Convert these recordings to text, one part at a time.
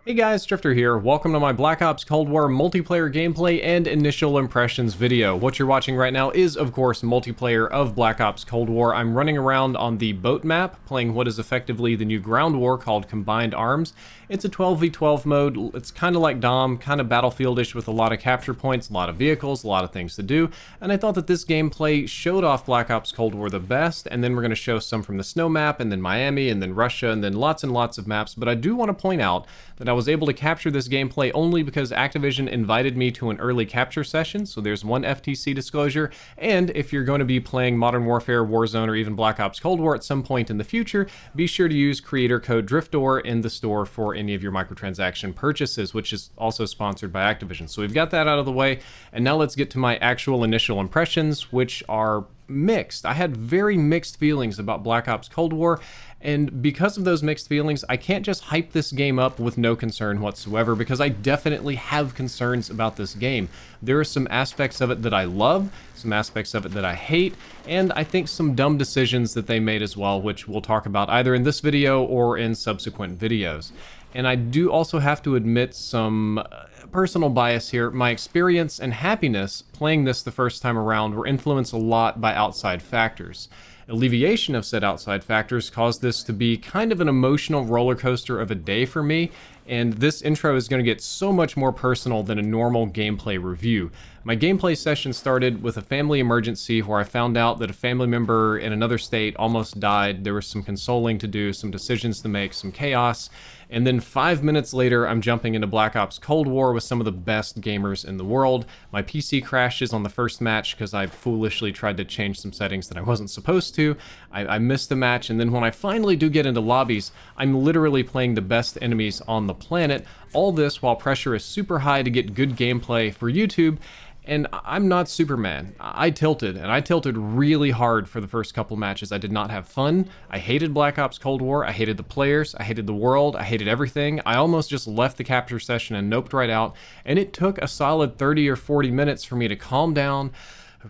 Hey guys, Drifter here. Welcome to my Black Ops Cold War multiplayer gameplay and initial impressions video. What you're watching right now is, of course, multiplayer of Black Ops Cold War. I'm running around on the boat map, playing what is effectively the new ground war called Combined Arms. It's a 12v12 mode. It's kind of like Dom, kind of Battlefield-ish with a lot of capture points, a lot of vehicles, a lot of things to do. And I thought that this gameplay showed off Black Ops Cold War the best, and then we're going to show some from the snow map, and then Miami, and then Russia, and then lots and lots of maps. But I do want to point out that I was able to capture this gameplay only because Activision invited me to an early capture session, so there's one FTC disclosure, and if you're going to be playing Modern Warfare, Warzone, or even Black Ops Cold War at some point in the future, be sure to use creator code DRIFTOR in the store for any of your microtransaction purchases, which is also sponsored by Activision. So we've got that out of the way, and now let's get to my actual initial impressions, which are mixed. I had very mixed feelings about Black Ops Cold War, and because of those mixed feelings, I can't just hype this game up with no concern whatsoever, because I definitely have concerns about this game. There are some aspects of it that I love, some aspects of it that I hate, and I think some dumb decisions that they made as well, which we'll talk about either in this video or in subsequent videos. And I do also have to admit some personal bias here. My experience and happiness playing this the first time around were influenced a lot by outside factors. Alleviation of said outside factors caused this to be kind of an emotional roller coaster of a day for me, and this intro is going to get so much more personal than a normal gameplay review. My gameplay session started with a family emergency where I found out that a family member in another state almost died. There was some consoling to do, some decisions to make, some chaos, and then 5 minutes later I'm jumping into Black Ops Cold War with some of the best gamers in the world. My PC crashes on the first match because I foolishly tried to change some settings that I wasn't supposed to. I missed the match, and then when I finally do get into lobbies, I'm literally playing the best enemies on the planet. All this while pressure is super high to get good gameplay for YouTube. And I'm not Superman. I tilted, and I tilted really hard for the first couple matches. I did not have fun. I hated Black Ops Cold War. I hated the players. I hated the world. I hated everything. I almost just left the capture session and noped right out. And it took a solid 30 or 40 minutes for me to calm down,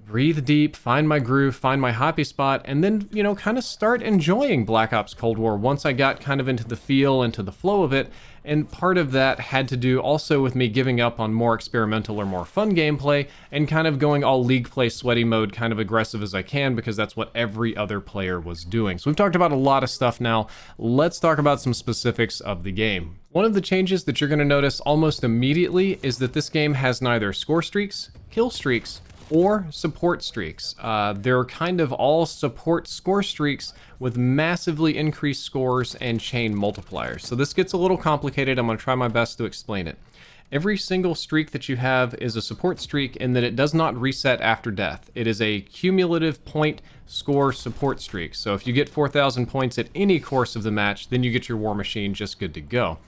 breathe deep, find my groove, find my happy spot, and then, you know, kind of start enjoying Black Ops Cold War once I got kind of into the feel, into the flow of it. And part of that had to do also with me giving up on more experimental or more fun gameplay and kind of going all league play sweaty mode, kind of aggressive as I can, because that's what every other player was doing. So we've talked about a lot of stuff now. Let's talk about some specifics of the game. One of the changes that you're going to notice almost immediately is that this game has neither score streaks, kill streaks, or support streaks. They're kind of all support score streaks with massively increased scores and chain multipliers. So this gets a little complicated. I'm going to try my best to explain it. Every single streak that you have is a support streak in that it does not reset after death. It is a cumulative point score support streak. So if you get 4,000 points at any course of the match, then you get your war machine just good to go.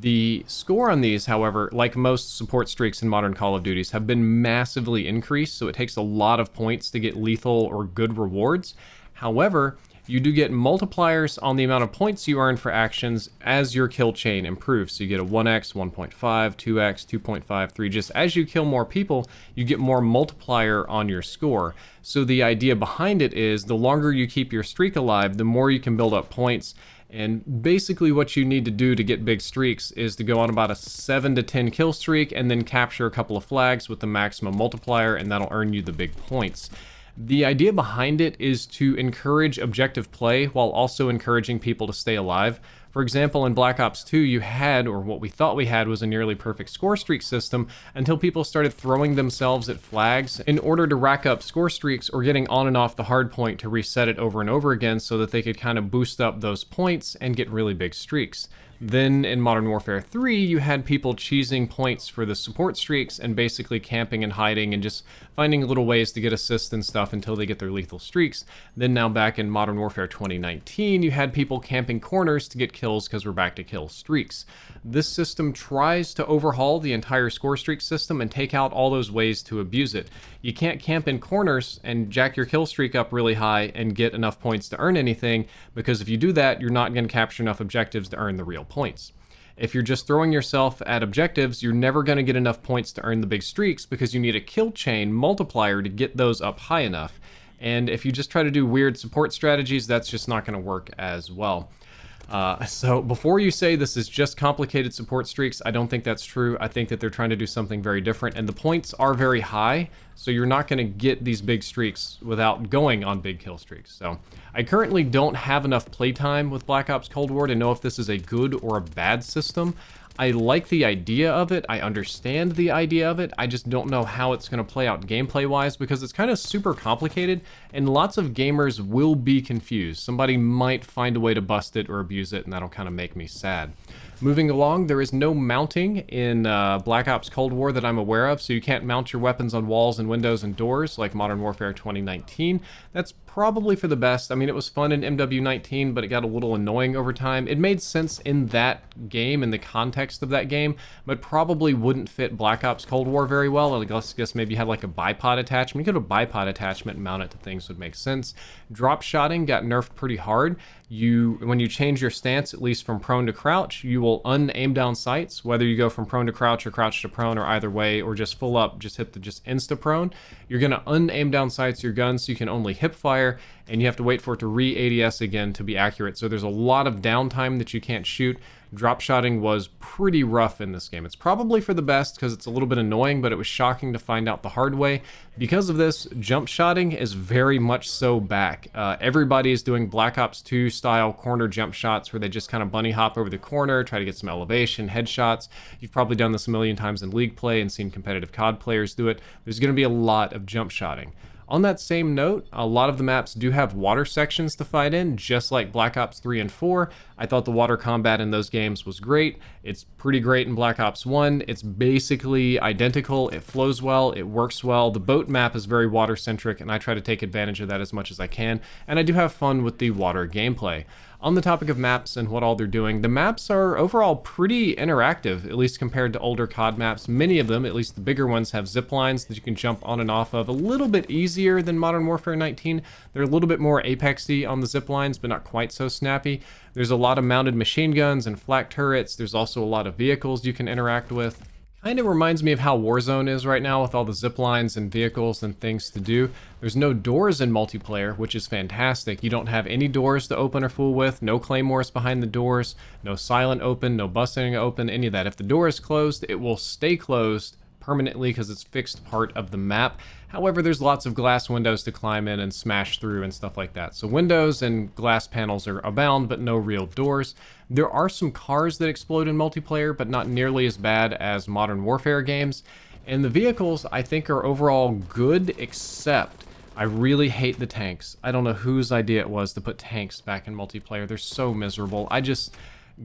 The score on these, however, like most support streaks in modern Call of Duties, have been massively increased, so it takes a lot of points to get lethal or good rewards. However, you do get multipliers on the amount of points you earn for actions as your kill chain improves. So you get a 1x, 1.5, 2x, 2.5, 3. Just as you kill more people, you get more multiplier on your score. So the idea behind it is the longer you keep your streak alive, the more you can build up points. And basically what you need to do to get big streaks is to go on about a 7 to 10 kill streak and then capture a couple of flags with the maximum multiplier, and that'll earn you the big points. The idea behind it is to encourage objective play while also encouraging people to stay alive. For example, in Black Ops 2, you had, or what we thought we had, was a nearly perfect score streak system until people started throwing themselves at flags in order to rack up score streaks or getting on and off the hard point to reset it over and over again so that they could kind of boost up those points and get really big streaks. Then in Modern Warfare 3, you had people cheesing points for the support streaks and basically camping and hiding and just finding little ways to get assists and stuff until they get their lethal streaks. Then now back in Modern Warfare 2019, you had people camping corners to get kills because we're back to kill streaks. This system tries to overhaul the entire score streak system and take out all those ways to abuse it. You can't camp in corners and jack your kill streak up really high and get enough points to earn anything, because if you do that, you're not going to capture enough objectives to earn the real points. If you're just throwing yourself at objectives, you're never going to get enough points to earn the big streaks because you need a kill chain multiplier to get those up high enough. And if you just try to do weird support strategies, that's just not going to work as well. So before you say this is just complicated support streaks, I don't think that's true. I think that they're trying to do something very different, and the points are very high, so you're not going to get these big streaks without going on big kill streaks. So I currently don't have enough playtime with Black Ops Cold War to know if this is a good or a bad system. I like the idea of it, I understand the idea of it, I just don't know how it's going to play out gameplay-wise because it's kind of super complicated and lots of gamers will be confused. Somebody might find a way to bust it or abuse it, and that'll kind of make me sad. Moving along, there is no mounting in Black Ops Cold War that I'm aware of, so you can't mount your weapons on walls and windows and doors like Modern Warfare 2019. That's probably for the best. I mean, it was fun in MW19, but it got a little annoying over time. It made sense in that game, in the context of that game, but probably wouldn't fit Black Ops Cold War very well. I guess maybe you had like a bipod attachment. You could have a bipod attachment and mount it to things would make sense. Drop shotting got nerfed pretty hard. When you change your stance, at least from prone to crouch, you will un-aim down sights, whether you go from prone to crouch or crouch to prone or either way, or just full up, just hit the insta-prone. You're going to un-aim down sights your gun so you can only hip fire, and you have to wait for it to re-ADS again to be accurate. So there's a lot of downtime that you can't shoot. Drop shotting was pretty rough in this game. It's probably for the best because it's a little bit annoying, but it was shocking to find out the hard way. Because of this, jump shotting is very much so back. Everybody is doing Black Ops 2 style corner jump shots where they just kind of bunny hop over the corner, try to get some elevation, headshots. You've probably done this a million times in League play and seen competitive COD players do it. There's going to be a lot of jump shotting. On that same note, a lot of the maps do have water sections to fight in, just like Black Ops 3 and 4. I thought the water combat in those games was great. It's pretty great in Black Ops 1. It's basically identical. It flows well. It works well. The boat map is very water-centric, and I try to take advantage of that as much as I can. And I do have fun with the water gameplay. On the topic of maps and what all they're doing, the maps are overall pretty interactive, at least compared to older COD maps. Many of them, at least the bigger ones, have zip lines that you can jump on and off of a little bit easier than Modern Warfare 19. They're a little bit more Apex-y on the zip lines, but not quite so snappy. There's a lot of mounted machine guns and flak turrets. There's also a lot of vehicles you can interact with. Kind of reminds me of how Warzone is right now with all the zip lines and vehicles and things to do. There's no doors in multiplayer, which is fantastic. You don't have any doors to open or fool with, no claymores behind the doors, no silent open, no busting open, any of that. If the door is closed, it will stay closed permanently because it's fixed part of the map. However, there's lots of glass windows to climb in and smash through and stuff like that. So windows and glass panels are abound, but no real doors. There are some cars that explode in multiplayer, but not nearly as bad as Modern Warfare games. And the vehicles, I think, are overall good, except I really hate the tanks. I don't know whose idea it was to put tanks back in multiplayer. They're so miserable.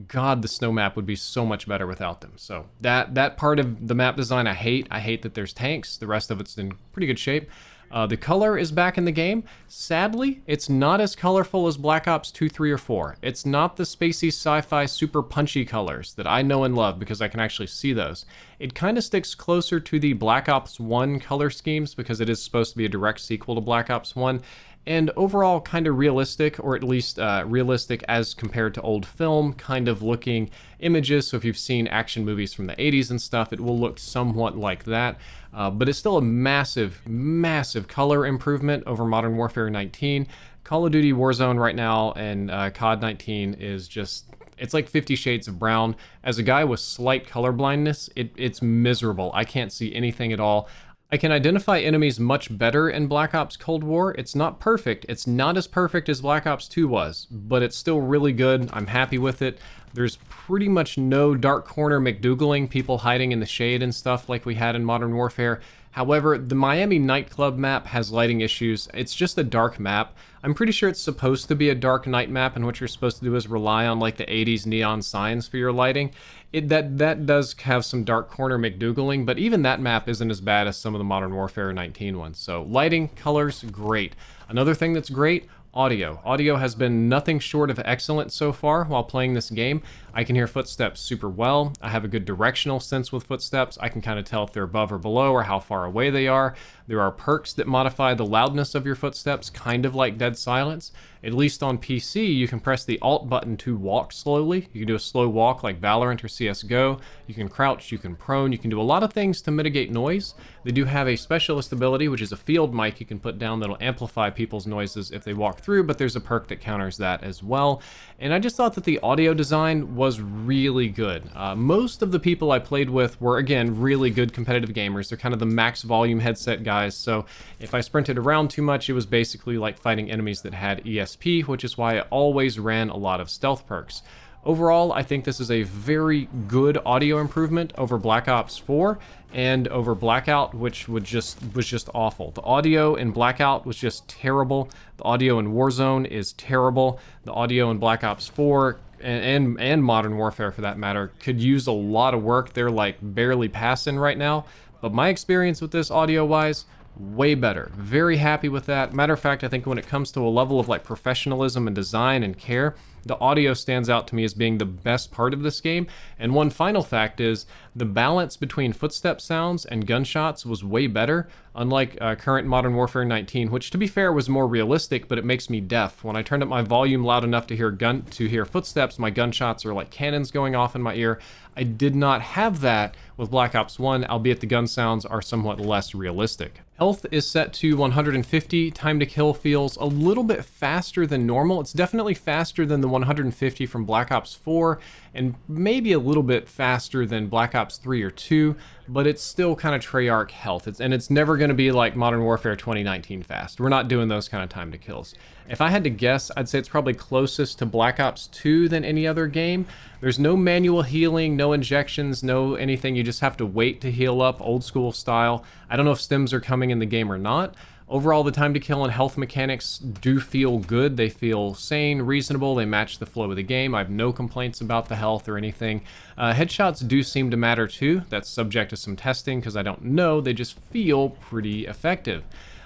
God, the snow map would be so much better without them. So that part of the map design I hate. I hate that there's tanks. The rest of it's in pretty good shape. The color is back in the game. Sadly, it's not as colorful as Black Ops 2, 3, or 4. It's not the spacey sci-fi super punchy colors that I know and love because I can actually see those. It kind of sticks closer to the Black Ops 1 color schemes because it is supposed to be a direct sequel to Black Ops 1. And overall kind of realistic, or at least realistic as compared to old film kind of looking images. So if you've seen action movies from the 80s and stuff, it will look somewhat like that. But it's still a massive, massive color improvement over Modern Warfare 19. Call of Duty Warzone right now and COD 19 is just, it's like 50 shades of brown. As a guy with slight color blindness, it's miserable. I can't see anything at all. I can identify enemies much better in Black Ops Cold War. It's not perfect. It's not as perfect as Black Ops 2 was, but it's still really good. I'm happy with it. There's pretty much no dark corner McDougaling, people hiding in the shade and stuff like we had in Modern Warfare. However, the Miami nightclub map has lighting issues. It's just a dark map. I'm pretty sure it's supposed to be a dark night map, and what you're supposed to do is rely on like the 80s neon signs for your lighting. That does have some dark corner McDougaling, but even that map isn't as bad as some of the Modern Warfare 19 ones. So lighting, colors, great. Another thing that's great, audio. Audio has been nothing short of excellent so far while playing this game. I can hear footsteps super well. I have a good directional sense with footsteps. I can kind of tell if they're above or below or how far away they are. There are perks that modify the loudness of your footsteps, kind of like dead silence. At least on PC, you can press the Alt button to walk slowly. You can do a slow walk like Valorant or CSGO. You can crouch, you can prone, you can do a lot of things to mitigate noise. They do have a specialist ability, which is a field mic you can put down that'll amplify people's noises if they walk through, but there's a perk that counters that as well. And I just thought that the audio design was really good. Most of the people I played with were, again, really good competitive gamers. They're kind of the max volume headset guys, so if I sprinted around too much, it was basically like fighting enemies that had ESP, which is why I always ran a lot of stealth perks. Overall, I think this is a very good audio improvement over Black Ops 4 and over Blackout, which was just awful. The audio in Blackout was just terrible. The audio in Warzone is terrible. The audio in Black Ops 4 and Modern Warfare, for that matter, could use a lot of work. They're like barely passing right now. But my experience with this audio-wise, way better. Very happy with that. Matter of fact, I think when it comes to a level of like professionalism and design and care, the audio stands out to me as being the best part of this game. And one final fact is the balance between footstep sounds and gunshots was way better, unlike current Modern Warfare 19, which to be fair was more realistic, but it makes me deaf. When I turn up my volume loud enough to hear footsteps, my gunshots are like cannons going off in my ear. I did not have that with Black Ops 1, albeit the gun sounds are somewhat less realistic. Health is set to 150. Time to kill feels a little bit faster than normal. It's definitely faster than the 150 from Black Ops 4, and maybe a little bit faster than Black Ops 3 or 2, but it's still kind of Treyarch health. It's never going to be like Modern Warfare 2019 fast. We're not doing those kind of time to kills. If I had to guess, I'd say it's probably closest to Black Ops 2 than any other game. There's no manual healing, no injections, no anything. You just have to wait to heal up, old school style. I don't know if stims are coming in the game or not. Overall, the time to kill and health mechanics do feel good. They feel sane, reasonable. They match the flow of the game. I have no complaints about the health or anything. Headshots do seem to matter too. That's subject to some testing because I don't know. They just feel pretty effective.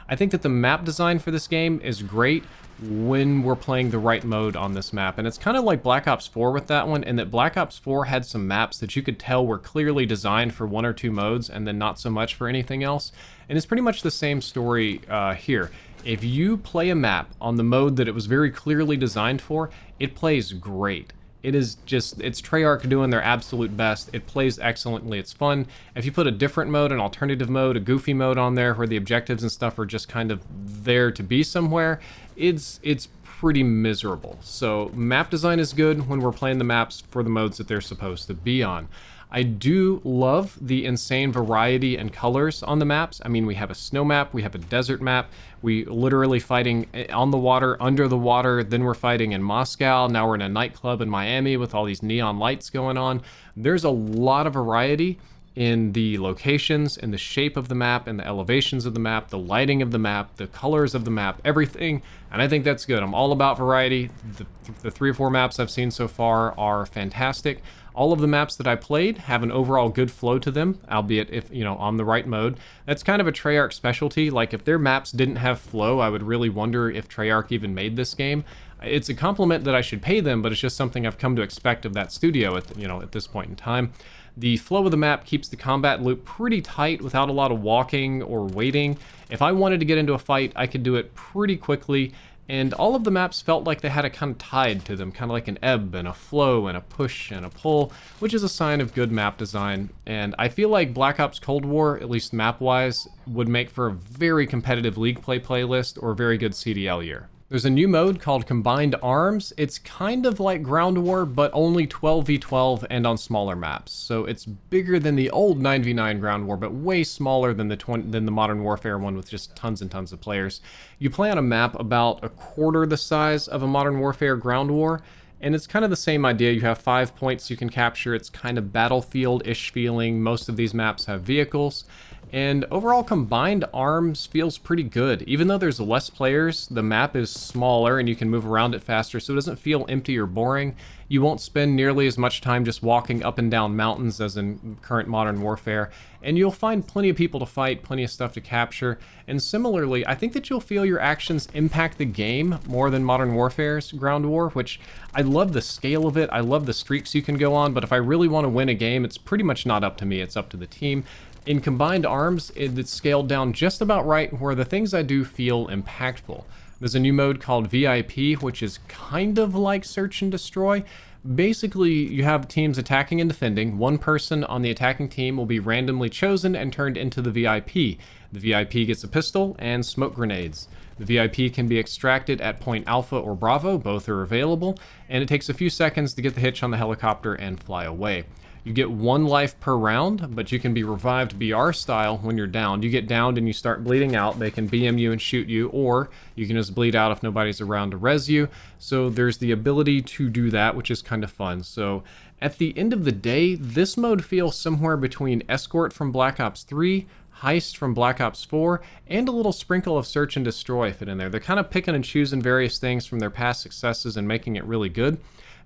I think that the map design for this game is great when we're playing the right mode on this map. And it's kind of like Black Ops 4 with that one, in that Black Ops 4 had some maps that you could tell were clearly designed for one or two modes and then not so much for anything else. And it's pretty much the same story here. If you play a map on the mode that it was very clearly designed for, it plays great. It's Treyarch doing their absolute best. It plays excellently. It's fun. If you put a different mode, an alternative mode, a goofy mode on there where the objectives and stuff are just kind of there to be somewhere, it's pretty miserable. So map design is good when we're playing the maps for the modes that they're supposed to be on. I do love the insane variety and colors on the maps. I mean, we have a snow map, we have a desert map, we literally fighting on the water, under the water, then we're fighting in Moscow, now we're in a nightclub in Miami with all these neon lights going on. There's a lot of variety in the locations, in the shape of the map, in the elevations of the map, the lighting of the map, the colors of the map, everything, and I think that's good. I'm all about variety. The 3 or 4 maps I've seen so far are fantastic. All of the maps that I played have an overall good flow to them, albeit if, you know, on the right mode. That's kind of a Treyarch specialty. Like, if their maps didn't have flow, I would really wonder if Treyarch even made this game. It's a compliment that I should pay them, but it's just something I've come to expect of that studio at this point in time. The flow of the map keeps the combat loop pretty tight without a lot of walking or waiting. If I wanted to get into a fight, I could do it pretty quickly. And all of the maps felt like they had a kind of tide to them, kind of like an ebb and a flow and a push and a pull, which is a sign of good map design. And I feel like Black Ops Cold War, at least map-wise, would make for a very competitive League Play playlist or a very good CDL year. There's a new mode called Combined Arms. It's kind of like Ground War, but only 12v12 and on smaller maps. So it's bigger than the old 9v9 Ground War, but way smaller than the Modern Warfare one with just tons and tons of players. You play on a map about a quarter the size of a Modern Warfare Ground War, and it's kind of the same idea. You have 5 points you can capture. It's kind of battlefield-ish feeling. Most of these maps have vehicles. And overall combined arms feels pretty good. Even though there's less players, the map is smaller and you can move around it faster, so it doesn't feel empty or boring. You won't spend nearly as much time just walking up and down mountains as in current Modern Warfare. And you'll find plenty of people to fight, plenty of stuff to capture. And similarly, I think that you'll feel your actions impact the game more than Modern Warfare's Ground War, which I love the scale of it. I love the streaks you can go on, but if I really want to win a game, it's pretty much not up to me. It's up to the team. In combined arms, it's scaled down just about right where the things I do feel impactful. There's a new mode called VIP, which is kind of like Search and Destroy. Basically, you have teams attacking and defending. One person on the attacking team will be randomly chosen and turned into the VIP. The VIP gets a pistol and smoke grenades. The VIP can be extracted at point Alpha or Bravo, both are available, and it takes a few seconds to get the hitch on the helicopter and fly away. You get 1 life per round, but you can be revived BR style when you're downed. You get downed and you start bleeding out, they can BM you and shoot you, or you can just bleed out if nobody's around to res you. So there's the ability to do that, which is kind of fun. So at the end of the day, this mode feels somewhere between Escort from Black Ops 3, Heist from Black Ops 4, and a little sprinkle of Search and Destroy fit in there. They're kind of picking and choosing various things from their past successes and making it really good.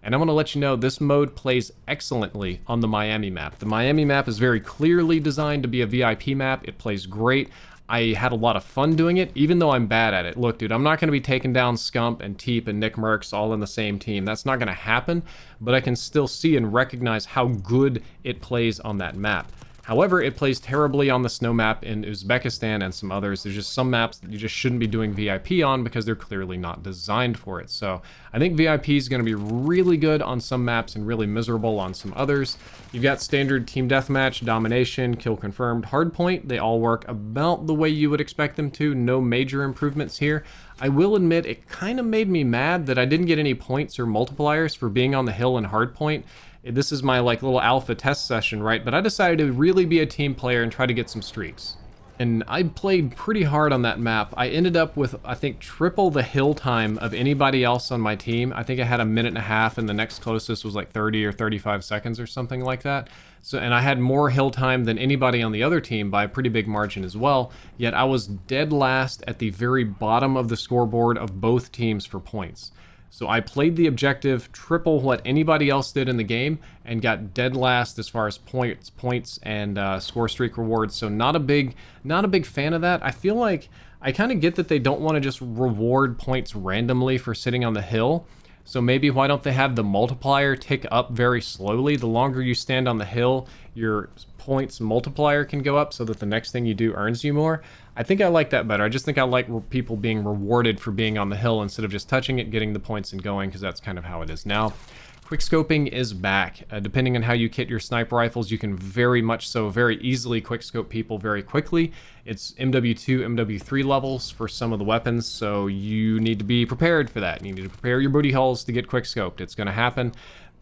And I'm going to let you know this mode plays excellently on the Miami map. The Miami map is very clearly designed to be a VIP map. It plays great. I had a lot of fun doing it, even though I'm bad at it. Look, dude, I'm not going to be taking down Scump and Teep and Nick Merckx all in the same team. That's not going to happen, but I can still see and recognize how good it plays on that map. However, it plays terribly on the snow map in Uzbekistan and some others. There's just some maps that you just shouldn't be doing VIP on because they're clearly not designed for it. So I think VIP is going to be really good on some maps and really miserable on some others. You've got standard team deathmatch, domination, kill confirmed, hardpoint. They all work about the way you would expect them to. No major improvements here. I will admit it kind of made me mad that I didn't get any points or multipliers for being on the hill in hardpoint. This is my like little alpha test session, right? But I decided to really be a team player and try to get some streaks. And I played pretty hard on that map. I ended up with, I think, triple the hill time of anybody else on my team. I think I had 1.5 minutes and the next closest was like 30 or 35 seconds or something like that. So, and I had more hill time than anybody on the other team by a pretty big margin as well. Yet I was dead last at the very bottom of the scoreboard of both teams for points. So I played the objective, triple what anybody else did in the game, and got dead last as far as points and score streak rewards. So not a big fan of that. I feel like I kind of get that they don't want to just reward points randomly for sitting on the hill. So maybe why don't they have the multiplier tick up very slowly? The longer you stand on the hill, your points multiplier can go up so that the next thing you do earns you more. I think I like that better. I just think I like people being rewarded for being on the hill instead of just touching it, getting the points and going, because that's kind of how it is now. Quickscoping is back. Depending on how you kit your sniper rifles, you can very easily quickscope people very quickly. It's MW2, MW3 levels for some of the weapons, so you need to be prepared for that. You need to prepare your booty holes to get quickscoped. It's going to happen.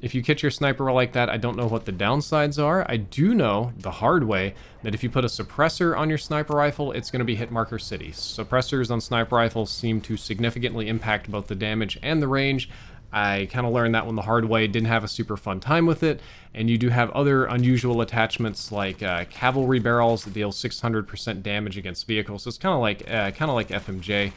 If you kit your sniper like that, I don't know what the downsides are. I do know, the hard way, that if you put a suppressor on your sniper rifle, it's going to be hit marker city. Suppressors on sniper rifles seem to significantly impact both the damage and the range. I kind of learned that one the hard way, didn't have a super fun time with it, and you do have other unusual attachments like cavalry barrels that deal 600% damage against vehicles. So it's kind of like FMJ.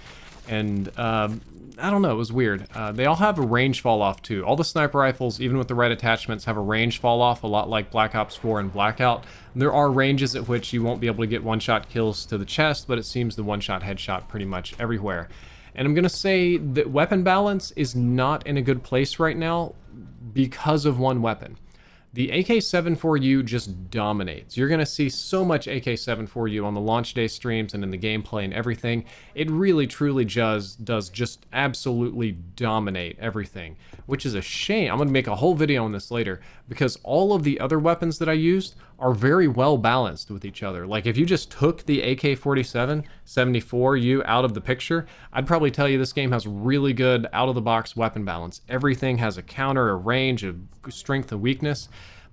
And I don't know, it was weird. They all have a range fall off too. All the sniper rifles, even with the right attachments, have a range fall off, a lot like Black Ops 4 and Blackout. There are ranges at which you won't be able to get one-shot kills to the chest, but it seems the one-shot headshot pretty much everywhere. And I'm going to say that weapon balance is not in a good place right now because of one weapon. The AK-74U just dominates. You're going to see so much AK-74U on the launch day streams and in the gameplay and everything. It really, truly does just absolutely dominate everything, which is a shame. I'm going to make a whole video on this later because all of the other weapons that I used are very well balanced with each other. Like if you just took the AK-47 74U out of the picture, I'd probably tell you this game has really good out-of-the-box weapon balance. Everything has a counter, a range, a strength, a weakness.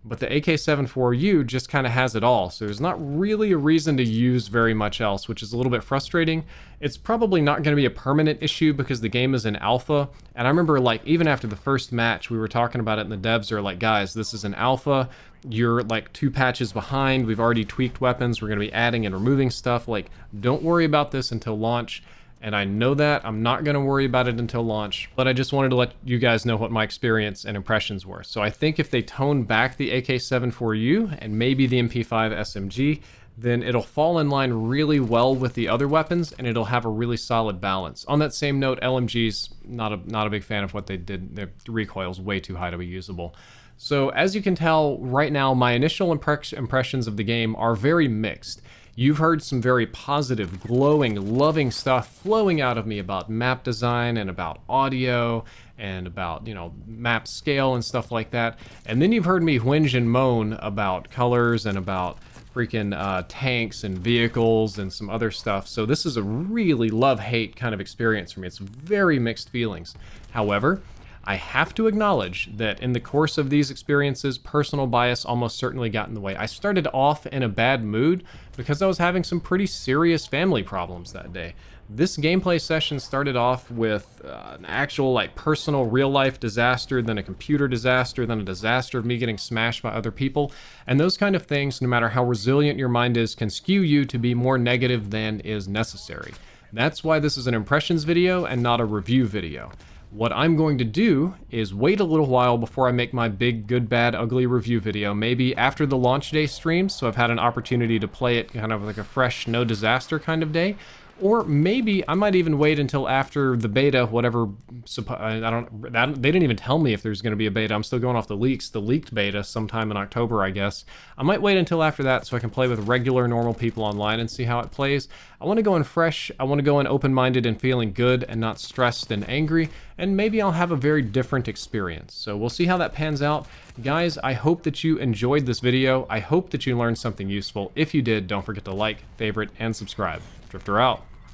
but the AK-74U just kind of has it all, so there's not really a reason to use very much else, which is a little bit frustrating. It's probably not going to be a permanent issue because the game is in alpha, and I remember like even after the first match we were talking about it and the devs are like, guys, this is an alpha, you're like 2 patches behind, we've already tweaked weapons, we're going to be adding and removing stuff, like don't worry about this until launch. And I know that I'm not going to worry about it until launch, but I just wanted to let you guys know what my experience and impressions were. So I think if they tone back the AK-74U and maybe the MP5 SMG, then it'll fall in line really well with the other weapons and it'll have a really solid balance. On that same note, LMG's not a big fan of what they did. Their recoil's way too high to be usable. So as you can tell right now, my initial impressions of the game are very mixed. You've heard some very positive, glowing, loving stuff flowing out of me about map design and about audio and about, you know, map scale and stuff like that. And then you've heard me whinge and moan about colors and about freaking tanks and vehicles and some other stuff. So this is a really love-hate kind of experience for me. It's very mixed feelings. However, I have to acknowledge that in the course of these experiences, personal bias almost certainly got in the way. I started off in a bad mood because I was having some pretty serious family problems that day. This gameplay session started off with an actual like personal real-life disaster, then a computer disaster, then a disaster of me getting smashed by other people. And those kind of things, no matter how resilient your mind is, can skew you to be more negative than is necessary. That's why this is an impressions video and not a review video. What I'm going to do is wait a little while before I make my big good, bad, ugly review video, maybe after the launch day streams, so I've had an opportunity to play it kind of like a fresh, no disaster kind of day. Or maybe I might even wait until after the beta, whatever, they didn't even tell me if there's going to be a beta. I'm still going off the leaks, the leaked beta sometime in October, I guess. I might wait until after that so I can play with regular, normal people online and see how it plays. I want to go in fresh, I want to go in open-minded and feeling good and not stressed and angry, and maybe I'll have a very different experience. So we'll see how that pans out. Guys, I hope that you enjoyed this video. I hope that you learned something useful. If you did, don't forget to like, favorite, and subscribe. Drifter out.